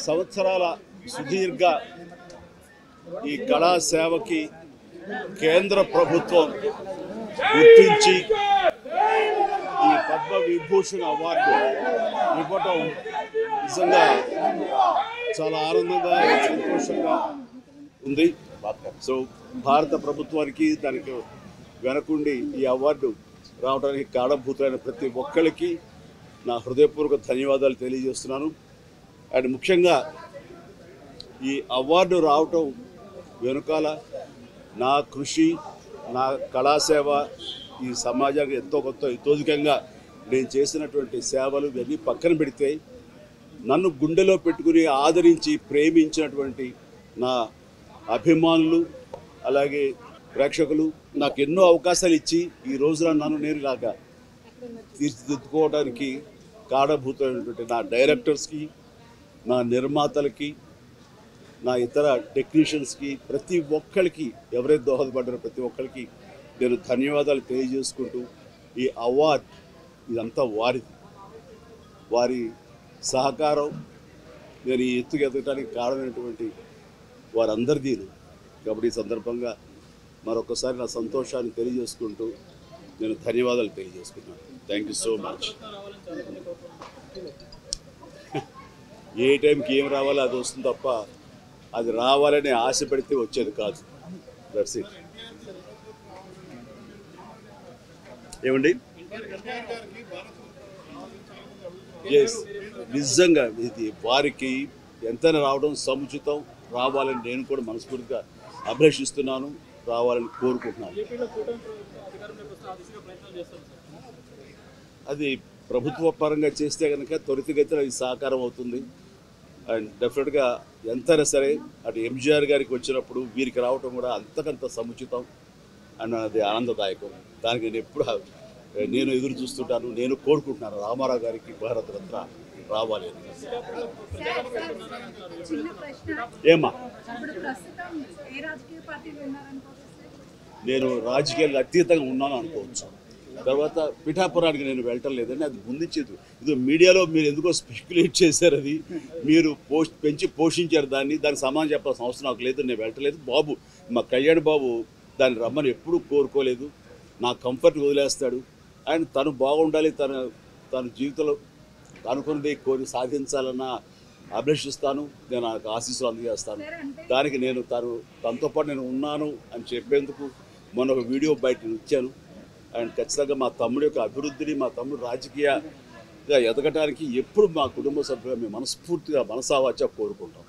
సంవత్సరాల సుదీర్ఘ ఈ కళా సేవకి కేంద్ర ప్రభుత్వం గుర్తించి ఈ పద్మ విభూషణ్ అవార్డు ఇవ్వటం నిజంగా చాలా ఆనందంగా సంతోషంగా ఉంది. సో భారత ప్రభుత్వానికి దానికి వెనకుండి ఈ అవార్డు రావడానికి కారణభూతులైన ప్రతి ఒక్కరికి నా హృదయపూర్వక ధన్యవాదాలు తెలియజేస్తున్నాను. అండ్ ముఖ్యంగా ఈ అవార్డు రావటం వెనుకాల నా కృషి, నా కళాసేవ ఈ సమాజానికి ఎంతో కొంత ఇతోధికంగా నేను చేసినటువంటి సేవలు ఇవన్నీ పక్కన పెడితే నన్ను గుండెలో పెట్టుకుని ఆదరించి ప్రేమించినటువంటి నా అభిమానులు అలాగే ప్రేక్షకులు నాకు ఎన్నో అవకాశాలు ఇచ్చి ఈ రోజున నన్ను నేరులాగా తీర్చిదిద్దుకోవడానికి కారణభూతమైనటువంటి నా డైరెక్టర్స్కి, నా నిర్మాతలకి, నా ఇతర టెక్నీషియన్స్కి, ప్రతి ఒక్కరికి ఎవరైతే దోహదపడ్డారో ప్రతి ఒక్కరికి నేను ధన్యవాదాలు తెలియజేసుకుంటూ ఈ అవార్డ్ ఇదంతా వారిది, వారి సహకారం నేను ఈ ఎత్తుకు ఎదగడానికి కారణమైనటువంటి వారందరిదీ. కాబట్టి ఈ సందర్భంగా మరొకసారి నా సంతోషాన్ని తెలియజేసుకుంటూ నేను ధన్యవాదాలు తెలియజేసుకున్నాను. Thank you so much. ఏ టైంకి ఏం రావాలో అది వస్తుంది తప్ప అది రావాలని ఆశ పెడితే వచ్చేది కాదు. That's it. ఏమండి, ఎస్, నిజంగా ఇది వారికి ఎంతైనా రావడం సముచితం. రావాలని నేను కూడా మనస్ఫూర్తిగా అభిలషిస్తున్నాను, రావాలని కోరుకుంటున్నాను. అది ప్రభుత్వ పరంగా చేస్తే కనుక త్వరితగతిన ఇది సాకారం అవుతుంది. అండ్ డెఫినెట్గా ఎంతైనా సరే అటు ఎంజీఆర్ గారికి వచ్చినప్పుడు వీరికి రావటం కూడా అంతకంత సముచితం అండ్ అది ఆనందదాయకం. దానికి నేను ఎప్పుడు నేను ఎదురు చూస్తుంటాను, నేను కోరుకుంటున్నాను రామారావు గారికి భారత రత్న రావాలి అని. ఏమా, నేను రాజకీయాలకు అతీతంగా ఉన్నాను అనుకోవచ్చు. తర్వాత పిఠాపురానికి నేను వెళ్ళటం లేదని అది ముందుంచేది. ఇది మీడియాలో మీరు ఎందుకో స్పెక్యులేట్ చేశారు, అది మీరు పెంచి పోషించారు దాన్ని. దానికి సమాధానం చెప్పాల్సిన అవసరం నాకు లేదు. నేను వెళ్ళటలేదు. బాబు, మా కళ్యాణ్ బాబు దాన్ని రమ్మని ఎప్పుడూ కోరుకోలేదు. నా కంఫర్ట్ వదిలేస్తాడు. అండ్ తను బాగుండాలి, తన జీవితంలో అనుకున్నది కోరి సాధించాలన్న అభిలషిస్తాను. నేను నాకు ఆశీస్సులు అందజేస్తాను. దానికి నేను తనతో పాటు నేను ఉన్నాను అని చెప్పేందుకు మొన్న ఒక వీడియో బయట ఇచ్చాను. అండ్ ఖచ్చితంగా మా తమ్ముడి యొక్క అభివృద్ధిని, మా తమ్ముడు రాజకీయంగా ఎదగటానికి ఎప్పుడు మా కుటుంబ సభ్యులుగా మేము మనస్ఫూర్తిగా మనసావాచా కోరుకుంటాం.